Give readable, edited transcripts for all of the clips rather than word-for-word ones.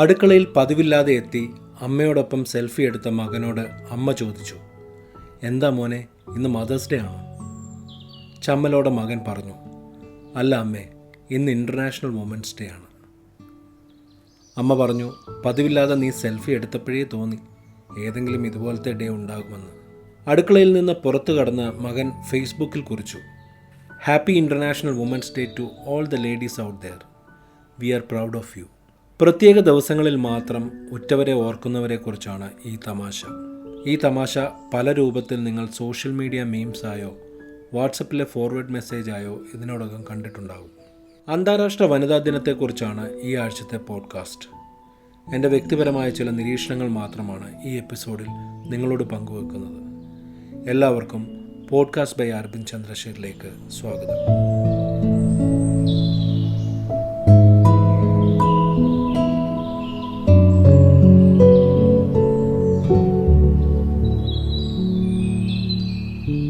അടുക്കളയിൽ പതിവില്ലാതെ എത്തി അമ്മയോടൊപ്പം സെൽഫി എടുത്ത മകനോട് അമ്മ ചോദിച്ചു, എന്താ മോനെ, ഇന്ന് മദേഴ്സ് ഡേ ആണോ? ചമ്മലോടെ മകൻ പറഞ്ഞു, അല്ല അമ്മേ, ഇന്ന് ഇൻ്റർനാഷണൽ വുമൻസ് ഡേ ആണ്. അമ്മ പറഞ്ഞു, പതിവില്ലാതെ നീ സെൽഫി എടുത്തപ്പോഴേ തോന്നി ഏതെങ്കിലും ഇതുപോലത്തെ ഡേ ഉണ്ടാകുമെന്ന്. അടുക്കളയിൽ നിന്ന് പുറത്തു കടന്ന് മകൻ ഫേസ്ബുക്കിൽ കുറിച്ചു, happy international women's day to all the ladies out there. We are proud of you. പ്രത്യേക ദിവസങ്ങളിൽ മാത്രം ഉറ്റവരെ ഓർക്കുന്നവരെക്കുറിച്ചാണ് ഈ തമാശ. ഈ തമാശ പല രൂപത്തിൽ നിങ്ങൾ സോഷ്യൽ മീഡിയ മീംസായോ വാട്സപ്പിലെ ഫോർവേഡ് മെസ്സേജായോ ഇതിനോടകം കണ്ടിട്ടുണ്ടാകും. അന്താരാഷ്ട്ര വനിതാ ദിനത്തെക്കുറിച്ചാണ് ഈ ആഴ്ചത്തെ പോഡ്കാസ്റ്റ്. എൻ്റെ വ്യക്തിപരമായ ചില നിരീക്ഷണങ്ങൾ മാത്രമാണ് ഈ എപ്പിസോഡിൽ നിങ്ങളോട് പങ്കുവെക്കുന്നത്. എല്ലാവർക്കും പോഡ്കാസ്റ്റ് ബൈ അരവിന്ദ് ചന്ദ്രശേഖറിലേക്ക് സ്വാഗതം.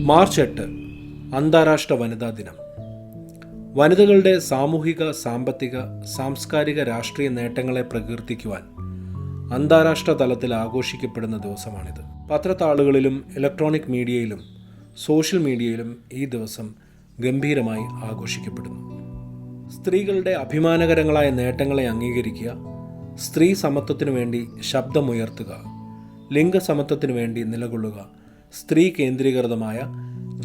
മാർച്ച് 8 അന്താരാഷ്ട്ര വനിതാ ദിനം. വനിതകളുടെ സാമൂഹിക, സാമ്പത്തിക, സാംസ്കാരിക, രാഷ്ട്രീയ നേട്ടങ്ങളെ പ്രകീർത്തിക്കുവാൻ അന്താരാഷ്ട്ര തലത്തിൽ ആഘോഷിക്കപ്പെടുന്ന ദിവസമാണിത്. പത്രത്താളുകളിലും ഇലക്ട്രോണിക് മീഡിയയിലും സോഷ്യൽ മീഡിയയിലും ഈ ദിവസം ഗംഭീരമായി ആഘോഷിക്കപ്പെടുന്നു. സ്ത്രീകളുടെ അഭിമാനകരങ്ങളായ നേട്ടങ്ങളെ അംഗീകരിക്കുക, സ്ത്രീ സമത്വത്തിനു വേണ്ടി ശബ്ദമുയർത്തുക, ലിംഗസമത്വത്തിനു വേണ്ടി നിലകൊള്ളുക, സ്ത്രീ കേന്ദ്രീകൃതമായ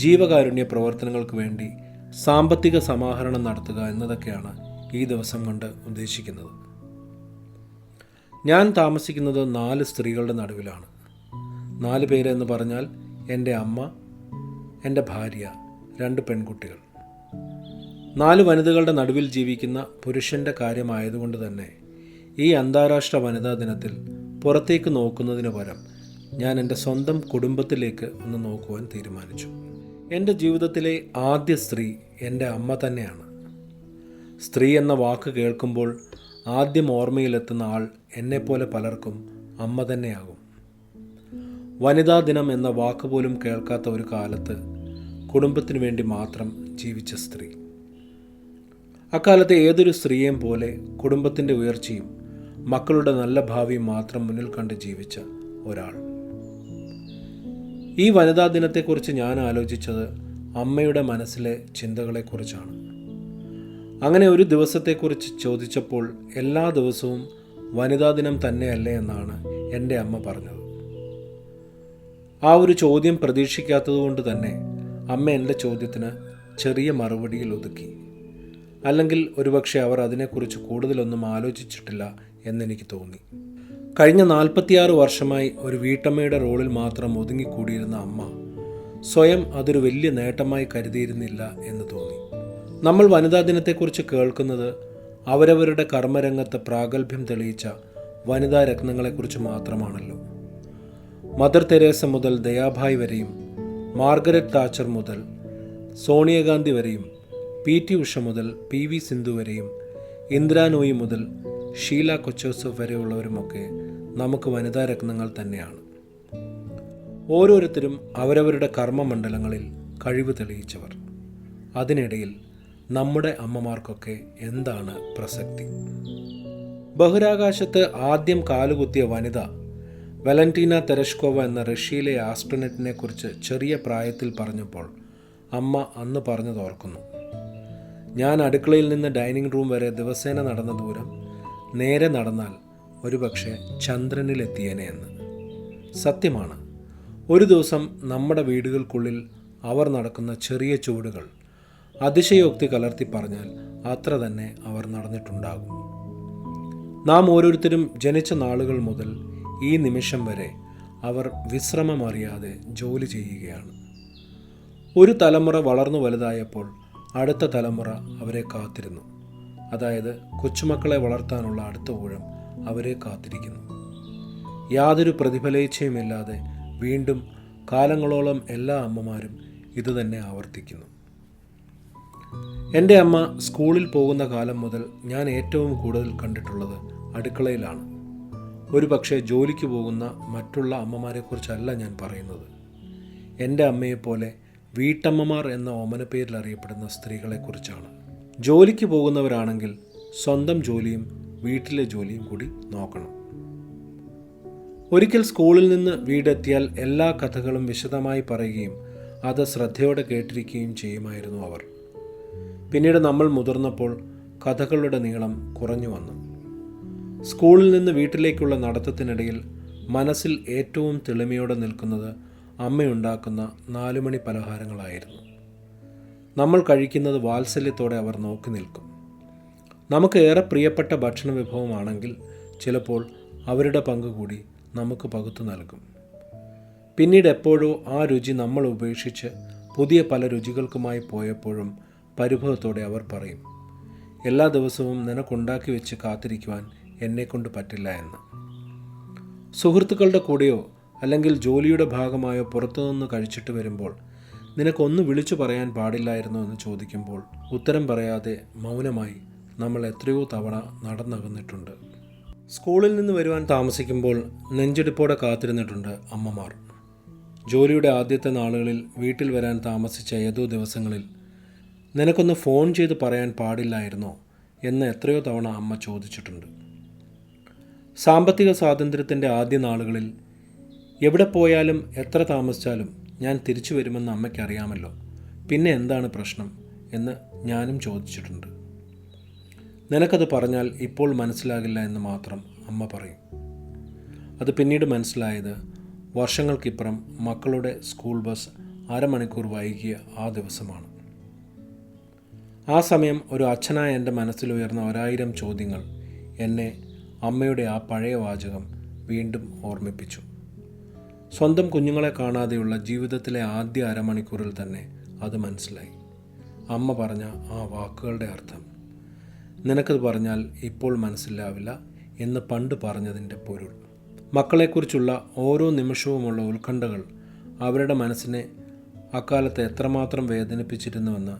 ജീവകാരുണ്യ പ്രവർത്തനങ്ങൾക്ക് വേണ്ടി സാമ്പത്തിക സമാഹരണം നടത്തുക എന്നതൊക്കെയാണ് ഈ ദിവസം കൊണ്ട് ഉദ്ദേശിക്കുന്നത്. ഞാൻ താമസിക്കുന്നത് 4 സ്ത്രീകളുടെ നടുവിലാണ്. 4 പേര് എന്ന് പറഞ്ഞാൽ എൻ്റെ അമ്മ, എൻ്റെ ഭാര്യ, 2 പെൺകുട്ടികൾ. 4 വനിതകളുടെ നടുവിൽ ജീവിക്കുന്ന പുരുഷൻ്റെ കാര്യമായതുകൊണ്ട് തന്നെ ഈ അന്താരാഷ്ട്ര വനിതാ ദിനത്തിൽ പുറത്തേക്ക് നോക്കുന്നതിന് പകരം ഞാൻ എൻ്റെ സ്വന്തം കുടുംബത്തിലേക്ക് ഒന്ന് നോക്കുവാൻ തീരുമാനിച്ചു. എൻ്റെ ജീവിതത്തിലെ ആദ്യ സ്ത്രീ എൻ്റെ അമ്മ തന്നെയാണ്. സ്ത്രീ എന്ന വാക്ക് കേൾക്കുമ്പോൾ ആദ്യം ഓർമ്മയിലെത്തുന്ന ആൾ എന്നെപ്പോലെ പലർക്കും അമ്മ തന്നെയാകും. വനിതാ ദിനം എന്ന വാക്ക് പോലും കേൾക്കാത്ത ഒരു കാലത്ത് കുടുംബത്തിനു വേണ്ടി മാത്രം ജീവിച്ച സ്ത്രീ. അക്കാലത്തെ ഏതൊരു സ്ത്രീയെയും പോലെ കുടുംബത്തിൻ്റെ ഉയർച്ചയും മക്കളുടെ നല്ല ഭാവിയും മാത്രം മുന്നിൽ കണ്ട് ജീവിച്ച ഒരാൾ. ഈ വനിതാ ദിനത്തെക്കുറിച്ച് ഞാൻ ആലോചിച്ചത് അമ്മയുടെ മനസ്സിലെ ചിന്തകളെക്കുറിച്ചാണ്. അങ്ങനെ ഒരു ദിവസത്തെക്കുറിച്ച് ചോദിച്ചപ്പോൾ എല്ലാ ദിവസവും വനിതാ ദിനം തന്നെയല്ലേ എന്നാണ് എൻ്റെ അമ്മ പറഞ്ഞത്. ആ ഒരു ചോദ്യം പ്രതീക്ഷിക്കാത്തതുകൊണ്ട് തന്നെ അമ്മ എൻ്റെ ചോദ്യത്തിന് ചെറിയ മറുപടിയിൽ ഒതുക്കി. അല്ലെങ്കിൽ ഒരുപക്ഷെ അവർ അതിനെക്കുറിച്ച് കൂടുതലൊന്നും ആലോചിച്ചിട്ടില്ല എന്നെനിക്ക് തോന്നി. കഴിഞ്ഞ 46 വർഷമായി ഒരു വീട്ടമ്മയുടെ റോളിൽ മാത്രം ഒതുങ്ങിക്കൂടിയിരുന്ന അമ്മ സ്വയം അതൊരു വലിയ നേട്ടമായി കരുതിയിരുന്നില്ല എന്ന് തോന്നി. നമ്മൾ വനിതാ ദിനത്തെക്കുറിച്ച് കേൾക്കുന്നത് അവരവരുടെ കർമ്മരംഗത്ത് പ്രാഗൽഭ്യം തെളിയിച്ച വനിതാ രത്നങ്ങളെക്കുറിച്ച് മാത്രമാണല്ലോ. മദർ തെരേസ മുതൽ ദയാഭായ് വരെയും, മാർഗരറ്റ് താച്ചർ മുതൽ സോണിയാഗാന്ധി വരെയും, PT ഉഷ മുതൽ PV സിന്ധു വരെയും, ഇന്ദിരാ നോയി മുതൽ ഷീല കൊച്ചോസഫ് വരെയുള്ളവരുമൊക്കെ നമുക്ക് വനിതാ രത്നങ്ങൾ തന്നെയാണ്. ഓരോരുത്തരും അവരവരുടെ കർമ്മമണ്ഡലങ്ങളിൽ കഴിവ് തെളിയിച്ചവർ. അതിനിടയിൽ നമ്മുടെ അമ്മമാർക്കൊക്കെ എന്താണ് പ്രസക്തി? ബഹിരാകാശത്ത് ആദ്യം കാലുകുത്തിയ വനിത വലന്റീന തെരഷ്കോവ എന്ന റഷ്യയിലെ ആസ്ട്രോനറ്റിനെ കുറിച്ച് ചെറിയ പ്രായത്തിൽ പറഞ്ഞപ്പോൾ അമ്മ അന്ന് പറഞ്ഞത് ഓർക്കുന്നു. ഞാൻ അടുക്കളയിൽ നിന്ന് ഡൈനിങ് റൂം വരെ ദിവസേന നടന്ന ദൂരം നേരെ നടന്നാൽ ഒരുപക്ഷെ ചന്ദ്രനിലെത്തിയേനെ എന്ന്. സത്യമാണ്. ഒരു ദിവസം നമ്മുടെ വീടുകൾക്കുള്ളിൽ അവർ നടക്കുന്ന ചെറിയ ചുവടുകൾ അതിശയോക്തി കലർത്തി പറഞ്ഞാൽ അത്ര തന്നെ അവർ നടന്നിട്ടുണ്ടാകും. നാം ഓരോരുത്തരും ജനിച്ച നാളുകൾ മുതൽ ഈ നിമിഷം വരെ അവർ വിശ്രമമറിയാതെ ജോലി ചെയ്യുകയാണ്. ഒരു തലമുറ വളർന്നു വലുതായപ്പോൾ അടുത്ത തലമുറ അവരെ കാത്തിരുന്നു. അതായത് കൊച്ചുമക്കളെ വളർത്താനുള്ള അടുത്ത ഊഴം അവരെ കാത്തിരിക്കുന്നു. യാതൊരു പ്രതിഫലേച്ഛയുമില്ലാതെ വീണ്ടും കാലങ്ങളോളം എല്ലാ അമ്മമാരും ഇതുതന്നെ ആവർത്തിക്കുന്നു. എൻ്റെ അമ്മ സ്കൂളിൽ പോകുന്ന കാലം മുതൽ ഞാൻ ഏറ്റവും കൂടുതൽ കണ്ടിട്ടുള്ളത് അടുക്കളയിലാണ്. ഒരു പക്ഷേ ജോലിക്ക് പോകുന്ന മറ്റുള്ള അമ്മമാരെക്കുറിച്ചല്ല ഞാൻ പറയുന്നത്. എൻ്റെ അമ്മയെപ്പോലെ വീട്ടമ്മമാർ എന്ന ഓമനപ്പേരിൽ അറിയപ്പെടുന്ന സ്ത്രീകളെക്കുറിച്ചാണ്. ജോലിക്ക് പോകുന്നവരാണെങ്കിൽ സ്വന്തം ജോലിയും വീട്ടിലെ ജോലിയും കൂടി നോക്കണം. ഒരിക്കൽ സ്കൂളിൽ നിന്ന് വീടെത്തിയാൽ എല്ലാ കഥകളും വിശദമായി പറയുകയും അത് ശ്രദ്ധയോടെ കേട്ടിരിക്കുകയും ചെയ്യുമായിരുന്നു അവർ. പിന്നീട് നമ്മൾ മുതിർന്നപ്പോൾ കഥകളുടെ നീളം കുറഞ്ഞു വന്നു. സ്കൂളിൽ നിന്ന് വീട്ടിലേക്കുള്ള നടത്തത്തിനിടയിൽ മനസ്സിൽ ഏറ്റവും തെളിമയോടെ നിൽക്കുന്നത് അമ്മയുണ്ടാക്കുന്ന 4 മണി പലഹാരങ്ങളായിരുന്നു. നമ്മൾ കഴിക്കുന്നത് വാത്സല്യത്തോടെ അവർ നോക്കി നിൽക്കും. നമുക്ക് ഏറെ പ്രിയപ്പെട്ട ഭക്ഷണ വിഭവമാണെങ്കിൽ ചിലപ്പോൾ അവരുടെ പങ്ക് കൂടി നമുക്ക് പകുത്തു നൽകും. പിന്നീട് എപ്പോഴോ ആ രുചി നമ്മൾ ഉപേക്ഷിച്ച് പുതിയ പല രുചികൾക്കുമായി പോയപ്പോഴും പരിഭവത്തോടെ അവർ പറയും, എല്ലാ ദിവസവും നിനക്കുണ്ടാക്കി വെച്ച് കാത്തിരിക്കുവാൻ എന്നെക്കൊണ്ട് പറ്റില്ല എന്ന്. സുഹൃത്തുക്കളുടെ കൂടെയോ അല്ലെങ്കിൽ ജോലിയുടെ ഭാഗമായോ പുറത്തുനിന്ന് കഴിച്ചിട്ട് വരുമ്പോൾ നിനക്കൊന്ന് വിളിച്ചു പറയാൻ പാടില്ലായിരുന്നോ എന്ന് ചോദിക്കുമ്പോൾ ഉത്തരം പറയാതെ മൗനമായി നമ്മൾ എത്രയോ തവണ നടന്നകന്നിട്ടുണ്ട്. സ്കൂളിൽ നിന്ന് വരുവാൻ താമസിക്കുമ്പോൾ നെഞ്ചെടുപ്പോടെ കാത്തിരുന്നിട്ടുണ്ട് അമ്മമാർ. ജോലിയുടെ ആദ്യത്തെ നാളുകളിൽ വീട്ടിൽ വരാൻ താമസിച്ച ഏതോ ദിവസങ്ങളിൽ നിനക്കൊന്ന് ഫോൺ ചെയ്ത് പറയാൻ പാടില്ലായിരുന്നോ എന്ന് എത്രയോ തവണ അമ്മ ചോദിച്ചിട്ടുണ്ട്. സാമ്പത്തിക സ്വാതന്ത്ര്യത്തിൻ്റെ ആദ്യ നാളുകളിൽ എവിടെ പോയാലും എത്ര താമസിച്ചാലും ഞാൻ തിരിച്ചു വരുമെന്ന് അമ്മയ്ക്കറിയാമല്ലോ, പിന്നെ എന്താണ് പ്രശ്നം എന്ന് ഞാനും ചോദിച്ചിട്ടുണ്ട്. നിനക്കത് പറഞ്ഞാൽ ഇപ്പോൾ മനസ്സിലാകില്ല എന്ന് മാത്രം അമ്മ പറയും. അത് പിന്നീട് മനസ്സിലായത് വർഷങ്ങൾക്കിപ്പുറം മക്കളുടെ സ്കൂൾ ബസ് അരമണിക്കൂർ വൈകിയ ആ ദിവസമാണ്. ആ സമയം ഒരു അച്ഛനായ എൻ്റെ മനസ്സിലുയർന്ന 1000 ചോദ്യങ്ങൾ എന്നെ അമ്മയുടെ ആ പഴയ വാചകം വീണ്ടും ഓർമ്മിപ്പിച്ചു. സ്വന്തം കുഞ്ഞുങ്ങളെ കാണാതെയുള്ള ജീവിതത്തിലെ ആദ്യ അരമണിക്കൂറിൽ തന്നെ അത് മനസ്സിലായി. അമ്മ പറഞ്ഞ ആ വാക്കുകളുടെ അർത്ഥം. നിനക്കത് പറഞ്ഞാൽ ഇപ്പോൾ മനസ്സിലാവില്ല എന്ന് പണ്ട് പറഞ്ഞതിൻ്റെ പൊരുൾ. മക്കളെക്കുറിച്ചുള്ള ഓരോ നിമിഷവുമുള്ള ഉത്കണ്ഠകൾ അവരുടെ മനസ്സിനെ അക്കാലത്ത് എത്രമാത്രം വേദനിപ്പിച്ചിരുന്നുവെന്ന്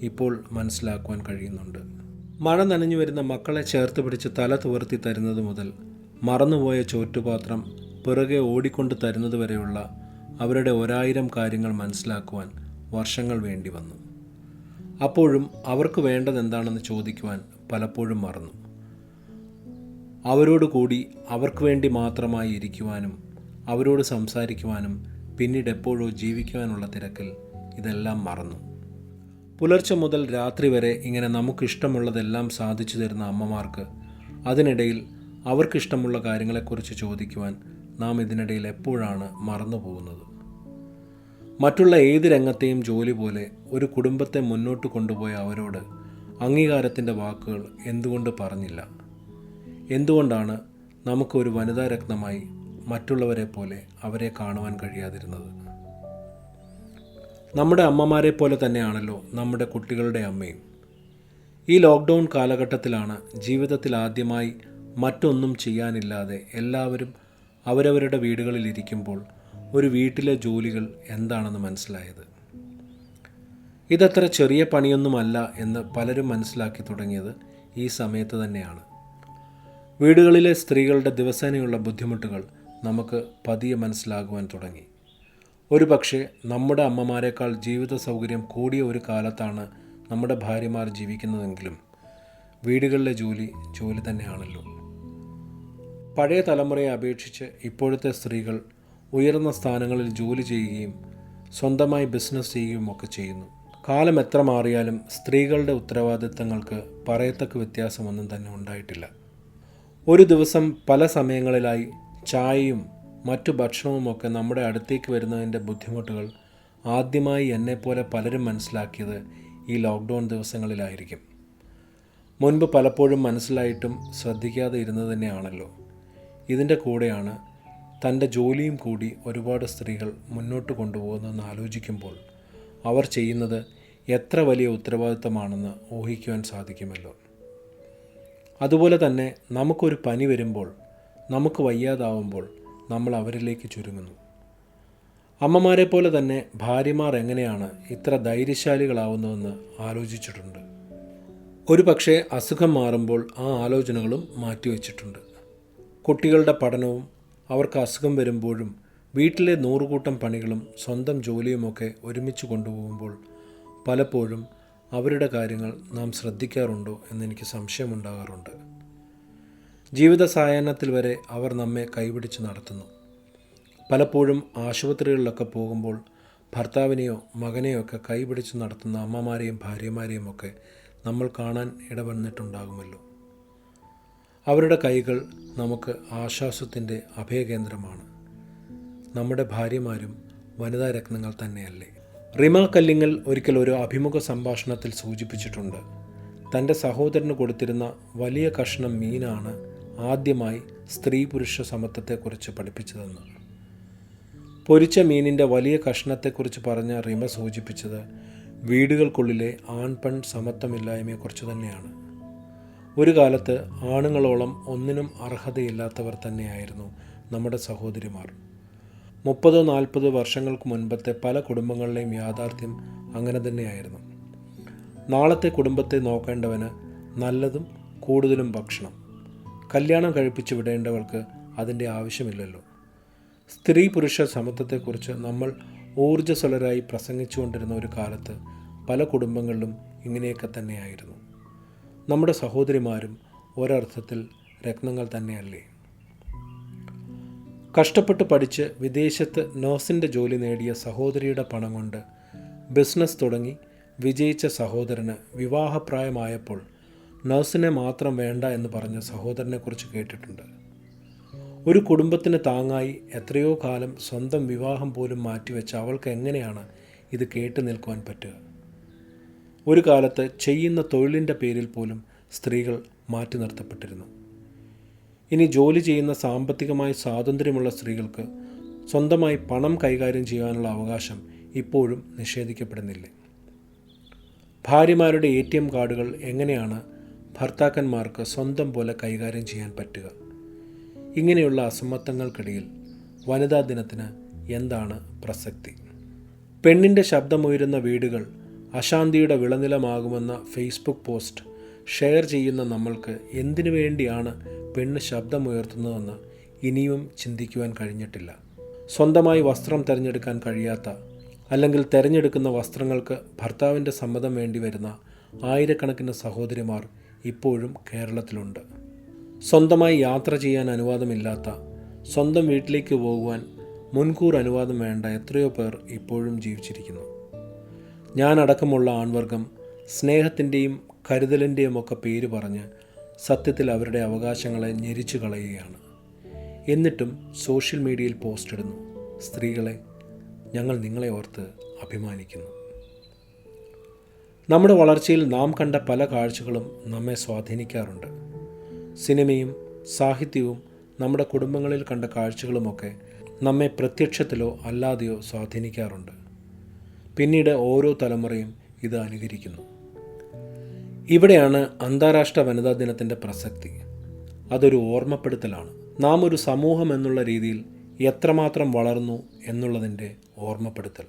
ഇപ്പോൾ മനസ്സിലാക്കുവാൻ കഴിയുന്നുണ്ട്. മഴ നനഞ്ഞു വരുന്ന മക്കളെ ചേർത്ത് പിടിച്ച് തല തുവർത്തി തരുന്നത് മുതൽ മറന്നുപോയ ചോറ്റുപാത്രം പിറകെ ഓടിക്കൊണ്ട് തരുന്നത് വരെയുള്ള അവരുടെ 1000 കാര്യങ്ങൾ മനസ്സിലാക്കുവാൻ വർഷങ്ങൾ വേണ്ടി വന്നു. അപ്പോഴും അവർക്ക് വേണ്ടതെന്താണെന്ന് ചോദിക്കുവാൻ പലപ്പോഴും മറന്നു. അവരോട് കൂടി അവർക്ക് വേണ്ടി മാത്രമായി ഇരിക്കുവാനും അവരോട് സംസാരിക്കുവാനും പിന്നീട് എപ്പോഴോ ജീവിക്കുവാനുള്ള തിരക്കിൽ ഇതെല്ലാം മറന്നു. പുലർച്ചെ മുതൽ രാത്രി വരെ ഇങ്ങനെ നമുക്കിഷ്ടമുള്ളതെല്ലാം സാധിച്ചു തരുന്ന അമ്മമാർക്ക് അതിനിടയിൽ അവർക്കിഷ്ടമുള്ള കാര്യങ്ങളെക്കുറിച്ച് ചോദിക്കുവാൻ നാം ഇതിനിടയിൽ എപ്പോഴാണ് മറന്നു പോകുന്നത്? മറ്റുള്ള ഏത് രംഗത്തെയും ജോലി പോലെ ഒരു കുടുംബത്തെ മുന്നോട്ട് കൊണ്ടുപോയ അവരോട് അംഗീകാരത്തിൻ്റെ വാക്കുകൾ എന്തുകൊണ്ട് പറഞ്ഞില്ല? എന്തുകൊണ്ടാണ് നമുക്കൊരു വനിതാ രത്നമായി മറ്റുള്ളവരെ പോലെ അവരെ കാണുവാൻ കഴിയാതിരുന്നത്? നമ്മുടെ അമ്മമാരെ പോലെ തന്നെയാണല്ലോ നമ്മുടെ കുട്ടികളുടെ അമ്മയും. ഈ ലോക്ക്ഡൗൺ കാലഘട്ടത്തിലാണ് ജീവിതത്തിൽ ആദ്യമായി മറ്റൊന്നും ചെയ്യാനില്ലാതെ എല്ലാവരും അവരവരുടെ വീടുകളിൽ ഇരിക്കുമ്പോൾ ഒരു വീട്ടിലെ ജോലികൾ എന്താണെന്ന് മനസ്സിലായത്. ഇതത്ര ചെറിയ പണിയൊന്നുമല്ല എന്ന് പലരും മനസ്സിലാക്കി തുടങ്ങിയത് ഈ സമയത്ത് തന്നെയാണ്. വീടുകളിലെ സ്ത്രീകളുടെ ദിവസേനയുള്ള ബുദ്ധിമുട്ടുകൾ നമുക്ക് പതിയെ മനസ്സിലാകുവാൻ തുടങ്ങി. ഒരു പക്ഷേ നമ്മുടെ അമ്മമാരെക്കാൾ ജീവിത സൗകര്യം കൂടിയ ഒരു കാലത്താണ് നമ്മുടെ ഭാര്യമാർ ജീവിക്കുന്നതെങ്കിലും വീടുകളിലെ ജോലി തന്നെയാണല്ലോ. പഴയ തലമുറയെ അപേക്ഷിച്ച് ഇപ്പോഴത്തെ സ്ത്രീകൾ ഉയർന്ന സ്ഥാനങ്ങളിൽ ജോലി ചെയ്യുകയും സ്വന്തമായി ബിസിനസ് ചെയ്യുകയും ഒക്കെ ചെയ്യുന്നു. കാലം എത്ര മാറിയാലും സ്ത്രീകളുടെ ഉത്തരവാദിത്തങ്ങൾക്ക് പറയത്തക്ക വ്യത്യാസമൊന്നും തന്നെ ഉണ്ടായിട്ടില്ല. ഒരു ദിവസം പല സമയങ്ങളിലായി ചായയും മറ്റു ഭക്ഷണവുമൊക്കെ നമ്മുടെ അടുത്തേക്ക് വരുന്നതിൻ്റെ ബുദ്ധിമുട്ടുകൾ ആദ്യമായി എന്നെപ്പോലെ പലരും മനസ്സിലാക്കിയത് ഈ ലോക്ക്ഡൗൺ ദിവസങ്ങളിലായിരിക്കും. മുൻപ് പലപ്പോഴും മനസ്സിലായിട്ടും ശ്രദ്ധിക്കാതെ ഇരുന്നത് തന്നെയാണല്ലോ. ഇതിൻ്റെ കൂടെയാണ് തൻ്റെ ജോലിയും കൂടി ഒരുപാട് സ്ത്രീകൾ മുന്നോട്ട് കൊണ്ടുപോകുന്നതെന്ന് ആലോചിക്കുമ്പോൾ അവർ ചെയ്യുന്നത് എത്ര വലിയ ഉത്തരവാദിത്തമാണെന്ന് ഊഹിക്കുവാൻ സാധിക്കുമല്ലോ. അതുപോലെ തന്നെ നമുക്കൊരു പനി വരുമ്പോൾ, നമുക്ക് വയ്യാതാവുമ്പോൾ നമ്മൾ അവരിലേക്ക് ചുരുങ്ങുന്നു. അമ്മമാരെ പോലെ തന്നെ ഭാര്യമാർ എങ്ങനെയാണ് ഇത്ര ധൈര്യശാലികളാവുന്നതെന്ന് ആലോചിച്ചിട്ടുണ്ട്. ഒരു പക്ഷേ അസുഖം മാറുമ്പോൾ ആ ആലോചനകളും മാറ്റിവെച്ചിട്ടുണ്ട്. കുട്ടികളുടെ പഠനവും അവർക്ക് അസുഖം വരുമ്പോഴും വീട്ടിലെ 100 കൂട്ടം പണികളും സ്വന്തം ജോലിയുമൊക്കെ ഒരുമിച്ച് കൊണ്ടുപോകുമ്പോൾ പലപ്പോഴും അവരുടെ കാര്യങ്ങൾ നാം ശ്രദ്ധിക്കാറുണ്ടോ എന്നെനിക്ക് സംശയമുണ്ടാകാറുണ്ട്. ജീവിത സായാഹ്നത്തിൽ വരെ അവർ നമ്മെ കൈപിടിച്ച് നടത്തുന്നു. പലപ്പോഴും ആശുപത്രികളിലൊക്കെ പോകുമ്പോൾ ഭർത്താവിനെയോ മകനെയോ ഒക്കെ കൈപിടിച്ച് നടത്തുന്ന അമ്മമാരെയും ഭാര്യമാരെയും ഒക്കെ നമ്മൾ കാണാൻ ഇടവന്നിട്ടുണ്ടാകുമല്ലോ. അവരുടെ കൈകൾ നമുക്ക് ആശ്വാസത്തിൻ്റെ അഭയകേന്ദ്രമാണ്. നമ്മുടെ ഭാര്യമാരും വനിതാ രത്നങ്ങൾ തന്നെയല്ലേ? റിമ കല്ലിങ്ങൽ ഒരിക്കൽ ഒരു അഭിമുഖ സംഭാഷണത്തിൽ സൂചിപ്പിച്ചിട്ടുണ്ട്, തൻ്റെ സഹോദരന് കൊടുത്തിരുന്ന വലിയ കഷ്ണം മീനാണ് ആദ്യമായി സ്ത്രീ പുരുഷ സമത്വത്തെക്കുറിച്ച് പഠിപ്പിച്ചതെന്ന്. പൊരിച്ച മീനിൻ്റെ വലിയ കഷ്ണത്തെക്കുറിച്ച് പറഞ്ഞ റിമ സൂചിപ്പിച്ചത് വീടുകൾക്കുള്ളിലെ ആൺപെൺ സമത്വമില്ലായ്മയെക്കുറിച്ച് തന്നെയാണ്. ഒരു കാലത്ത് ആണുങ്ങളോളം ഒന്നിനും അർഹതയില്ലാത്തവർ തന്നെയായിരുന്നു നമ്മുടെ സഹോദരിമാർ. 30-40 വർഷങ്ങൾക്ക് മുൻപത്തെ പല കുടുംബങ്ങളിലെയും യാഥാർത്ഥ്യം അങ്ങനെ തന്നെയായിരുന്നു. നാളത്തെ കുടുംബത്തെ നോക്കേണ്ടവന് നല്ലതും കൂടുതലും ഭക്ഷണം. കല്യാണം കഴിപ്പിച്ച് വിടേണ്ടവൾക്ക് അതിൻ്റെ ആവശ്യമില്ലല്ലോ. സ്ത്രീ പുരുഷ സമത്വത്തെക്കുറിച്ച് നമ്മൾ ഊർജ്ജസ്വലരായി പ്രസംഗിച്ചുകൊണ്ടിരുന്ന ഒരു കാലത്ത് പല കുടുംബങ്ങളിലും ഇങ്ങനെയൊക്കെ തന്നെയായിരുന്നു. നമ്മുടെ സഹോദരിമാരും ഒരർത്ഥത്തിൽ രത്നങ്ങൾ തന്നെയല്ലേ? കഷ്ടപ്പെട്ട് പഠിച്ച് വിദേശത്ത് നഴ്സിൻ്റെ ജോലി നേടിയ സഹോദരിയുടെ പണം കൊണ്ട് ബിസിനസ് തുടങ്ങി വിജയിച്ച സഹോദരന് വിവാഹപ്രായമായപ്പോൾ നഴ്സിനെ മാത്രം വേണ്ട എന്ന് പറഞ്ഞ സഹോദരനെക്കുറിച്ച് കേട്ടിട്ടുണ്ട്. ഒരു കുടുംബത്തിന് താങ്ങായി എത്രയോ കാലം സ്വന്തം വിവാഹം പോലും മാറ്റിവെച്ച അവൾക്ക് എങ്ങനെയാണ് ഇത് കേട്ടു നിൽക്കുവാൻ പറ്റുക? ഒരു കാലത്ത് ചെയ്യുന്ന തൊഴിലിൻ്റെ പേരിൽ പോലും സ്ത്രീകൾ മാറ്റി നിർത്തപ്പെട്ടിരുന്നു. ഇനി ജോലി ചെയ്യുന്ന സാമ്പത്തികമായി സ്വാതന്ത്ര്യമുള്ള സ്ത്രീകൾക്ക് സ്വന്തമായി പണം കൈകാര്യം ചെയ്യാനുള്ള അവകാശം ഇപ്പോഴും നിഷേധിക്കപ്പെടുന്നില്ലേ? ഭാര്യമാരുടെ ATM കാർഡുകൾ എങ്ങനെയാണ് ഭർത്താക്കന്മാർക്ക് സ്വന്തം പോലെ കൈകാര്യം ചെയ്യാൻ പറ്റുക? ഇങ്ങനെയുള്ള അസമത്വങ്ങൾക്കിടയിൽ വനിതാ ദിനത്തിന് എന്താണ് പ്രസക്തി? പെണ്ണിൻ്റെ ശബ്ദമുയരുന്ന വീടുകൾ അശാന്തിയുടെ വിളനിലമാകുമെന്ന ഫേസ്ബുക്ക് പോസ്റ്റ് ഷെയർ ചെയ്യുന്ന നമ്മൾക്ക് എന്തിനു വേണ്ടിയാണ് പെണ്ണ് ശബ്ദമുയർത്തുന്നതെന്ന് ഇനിയും ചിന്തിക്കുവാൻ കഴിഞ്ഞിട്ടില്ല. സ്വന്തമായി വസ്ത്രം തിരഞ്ഞെടുക്കാൻ കഴിയാത്ത, അല്ലെങ്കിൽ തിരഞ്ഞെടുക്കുന്ന വസ്ത്രങ്ങൾക്ക് ഭർത്താവിൻ്റെ സമ്മതം വേണ്ടി വരുന്ന ആയിരക്കണക്കിന് സഹോദരിമാർ ഇപ്പോഴും കേരളത്തിലുണ്ട്. സ്വന്തമായി യാത്ര ചെയ്യാൻ അനുവാദമില്ലാത്ത, സ്വന്തം വീട്ടിലേക്ക് പോകുവാൻ മുൻകൂർ അനുവാദം വേണ്ട എത്രയോ പേർ ഇപ്പോഴും ജീവിച്ചിരിക്കുന്നു. ഞാനടക്കമുള്ള ആൺവർഗം സ്നേഹത്തിൻ്റെയും കരുതലിൻ്റെയും ഒക്കെ പേര് പറഞ്ഞ് സത്യത്തിൽ അവരുടെ അവകാശങ്ങളെ ഞെരിച്ചു കളയുകയാണ്. എന്നിട്ടും സോഷ്യൽ മീഡിയയിൽ പോസ്റ്റ് ഇടുന്നു, സ്ത്രീകളെ, ഞങ്ങൾ നിങ്ങളെ ഓർത്ത് അഭിമാനിക്കുന്നു. നമ്മുടെ വളർച്ചയിൽ നാം കണ്ട പല കാഴ്ചകളും നമ്മെ സ്വാധീനിക്കാറുണ്ട്. സിനിമയും സാഹിത്യവും നമ്മുടെ കുടുംബങ്ങളിൽ കണ്ട കാഴ്ചകളുമൊക്കെ നമ്മെ പ്രത്യക്ഷത്തിലോ അല്ലാതെയോ സ്വാധീനിക്കാറുണ്ട്. പിന്നീട് ഓരോ തലമുറയും ഇത് അനുകരിക്കുന്നു. ഇവിടെയാണ് അന്താരാഷ്ട്ര വനിതാ ദിനത്തിൻ്റെ പ്രസക്തി. അതൊരു ഓർമ്മപ്പെടുത്തലാണ്. നാം ഒരു സമൂഹം എന്നുള്ള രീതിയിൽ എത്രമാത്രം വളർന്നു എന്നുള്ളതിൻ്റെ ഓർമ്മപ്പെടുത്തൽ.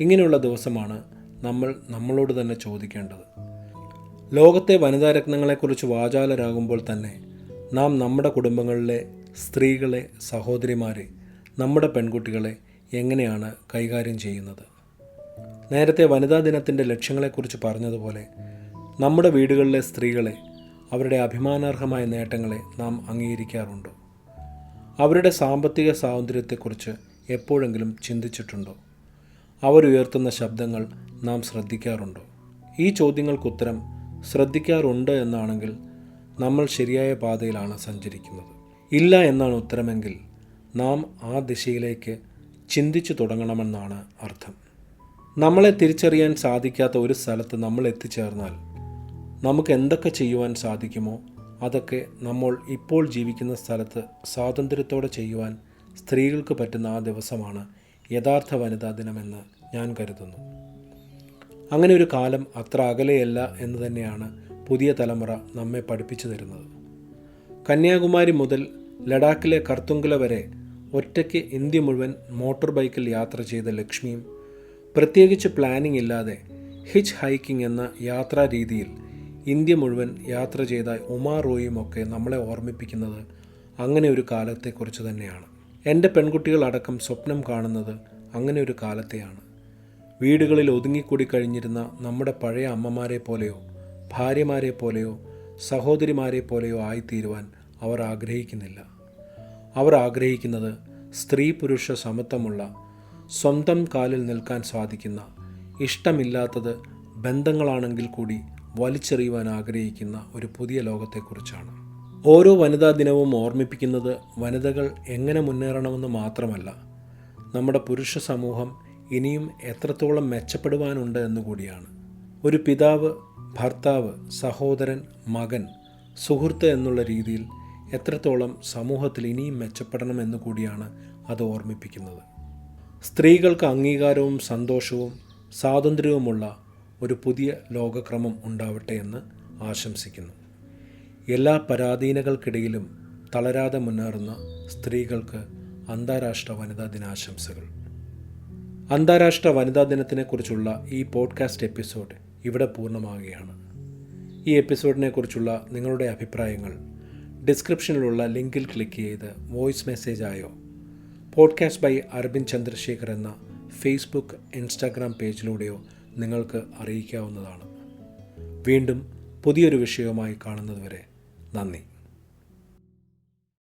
ഇങ്ങനെയുള്ള ദിവസമാണ് നമ്മൾ നമ്മളോട് തന്നെ ചോദിക്കേണ്ടത്. ലോകത്തെ വനിതാ രത്നങ്ങളെക്കുറിച്ച് വാചാലരാകുമ്പോൾ തന്നെ നാം നമ്മുടെ കുടുംബങ്ങളിലെ സ്ത്രീകളെ, സഹോദരിമാരെ, നമ്മുടെ പെൺകുട്ടികളെ എങ്ങനെയാണ് കൈകാര്യം ചെയ്യുന്നത്? നേരത്തെ വനിതാ ദിനത്തിൻ്റെ ലക്ഷ്യങ്ങളെക്കുറിച്ച് പറഞ്ഞതുപോലെ നമ്മുടെ വീടുകളിലെ സ്ത്രീകളെ, അവരുടെ അഭിമാനാർഹമായ നേട്ടങ്ങളെ നാം അംഗീകരിക്കാറുണ്ടോ? അവരുടെ സാമ്പത്തിക സ്വാതന്ത്ര്യത്തെക്കുറിച്ച് എപ്പോഴെങ്കിലും ചിന്തിച്ചിട്ടുണ്ടോ? അവരുയർത്തുന്ന ശബ്ദങ്ങൾ നാം ശ്രദ്ധിക്കാറുണ്ടോ? ഈ ചോദ്യങ്ങൾക്കുത്തരം ശ്രദ്ധിക്കാറുണ്ട് എന്നാണെങ്കിൽ നമ്മൾ ശരിയായ പാതയിലാണ് സഞ്ചരിക്കുന്നത്. ഇല്ല എന്നാണ് ഉത്തരമെങ്കിൽ നാം ആ ദിശയിലേക്ക് ചിന്തിച്ചു തുടങ്ങണമെന്നാണ് അർത്ഥം. നമ്മളെ തിരിച്ചറിയാൻ സാധിക്കാത്ത ഒരു സ്ഥലത്ത് നമ്മൾ എത്തിച്ചേർന്നാൽ നമുക്ക് എന്തൊക്കെ ചെയ്യുവാൻ സാധിക്കുമോ അതൊക്കെ നമ്മൾ ഇപ്പോൾ ജീവിക്കുന്ന സ്ഥലത്ത് സ്വാതന്ത്ര്യത്തോടെ ചെയ്യുവാൻ സ്ത്രീകൾക്ക് പറ്റുന്ന ആ ദിവസമാണ് യഥാർത്ഥ വനിതാ ദിനമെന്ന് ഞാൻ കരുതുന്നു. അങ്ങനെ ഒരു കാലം അത്ര അകലെയല്ല എന്ന് തന്നെയാണ് പുതിയ തലമുറ നമ്മെ പഠിപ്പിച്ചു തരുന്നത്. കന്യാകുമാരി മുതൽ ലഡാക്കിലെ കർത്തുങ്കല വരെ ഒറ്റയ്ക്ക് ഇന്ത്യ മുഴുവൻ മോട്ടോർ ബൈക്കിൽ യാത്ര ചെയ്ത ലക്ഷ്മിയും പ്രത്യേകിച്ച് പ്ലാനിംഗ് ഇല്ലാതെ ഹിച്ച് ഹൈക്കിംഗ് എന്ന യാത്രാ രീതിയിൽ ഇന്ത്യ മുഴുവൻ യാത്ര ചെയ്ത ഉമാ റോയും ഒക്കെ നമ്മളെ ഓർമ്മിപ്പിക്കുന്നത് അങ്ങനെ ഒരു കാലത്തെക്കുറിച്ച് തന്നെയാണ്. എൻ്റെ പെൺകുട്ടികളടക്കം സ്വപ്നം കാണുന്നത് അങ്ങനെ ഒരു കാലത്തെയാണ്. വീടുകളിൽ ഒതുങ്ങിക്കൂടി കഴിഞ്ഞിരുന്ന നമ്മുടെ പഴയ അമ്മമാരെ പോലെയോ ഭാര്യമാരെ പോലെയോ സഹോദരിമാരെ പോലെയോ ആയിത്തീരുവാൻ അവർ ആഗ്രഹിക്കുന്നില്ല. അവർ ആഗ്രഹിക്കുന്നത് സ്ത്രീ പുരുഷ സമത്വമുള്ള, സ്വന്തം കാലിൽ നിൽക്കാൻ സാധിക്കുന്ന, ഇഷ്ടമില്ലാത്തത് ബന്ധങ്ങളാണെങ്കിൽ കൂടി വലിച്ചെറിയുവാൻ ആഗ്രഹിക്കുന്ന ഒരു പുതിയ ലോകത്തെക്കുറിച്ചാണ്. ഓരോ വനിതാ ദിനവും ഓർമ്മിപ്പിക്കുന്നത് വനിതകൾ എങ്ങനെ മുന്നേറണമെന്ന് മാത്രമല്ല, നമ്മുടെ പുരുഷ സമൂഹം ഇനിയും എത്രത്തോളം മെച്ചപ്പെടുവാനുണ്ട് എന്നുകൂടിയാണ്. ഒരു പിതാവ്, ഭർത്താവ്, സഹോദരൻ, മകൻ, സുഹൃത്ത് എന്നുള്ള രീതിയിൽ എത്രത്തോളം സമൂഹത്തിൽ ഇനിയും മെച്ചപ്പെടണമെന്ന് കൂടിയാണ് അത് ഓർമ്മിപ്പിക്കുന്നത്. സ്ത്രീകൾക്ക് അംഗീകാരവും സന്തോഷവും സ്വാതന്ത്ര്യവുമുള്ള ഒരു പുതിയ ലോകക്രമം ഉണ്ടാവട്ടെ എന്ന് ആശംസിക്കുന്നു. എല്ലാ പരാധീനതകൾക്കിടയിലും തളരാതെ മുന്നേറുന്ന സ്ത്രീകൾക്ക് അന്താരാഷ്ട്ര വനിതാ ദിനാശംസകൾ. അന്താരാഷ്ട്ര വനിതാ ദിനത്തിനെക്കുറിച്ചുള്ള ഈ പോഡ്കാസ്റ്റ് എപ്പിസോഡ് ഇവിടെ പൂർണ്ണമാകുകയാണ്. ഈ എപ്പിസോഡിനെക്കുറിച്ചുള്ള നിങ്ങളുടെ അഭിപ്രായങ്ങൾ ഡിസ്ക്രിപ്ഷനിലുള്ള ലിങ്കിൽ ക്ലിക്ക് ചെയ്ത് വോയിസ് മെസ്സേജായോ പോഡ്കാസ്റ്റ് ബൈ അരവിന്ദ് ചന്ദ്രശേഖർ എന്ന ഫേസ്ബുക്ക്, ഇൻസ്റ്റാഗ്രാം പേജിലൂടെയോ നിങ്ങൾക്ക് അറിയിക്കാവുന്നതാണ്. വീണ്ടും പുതിയൊരു വിഷയവുമായി കാണുന്നതുവരെ നന്ദി.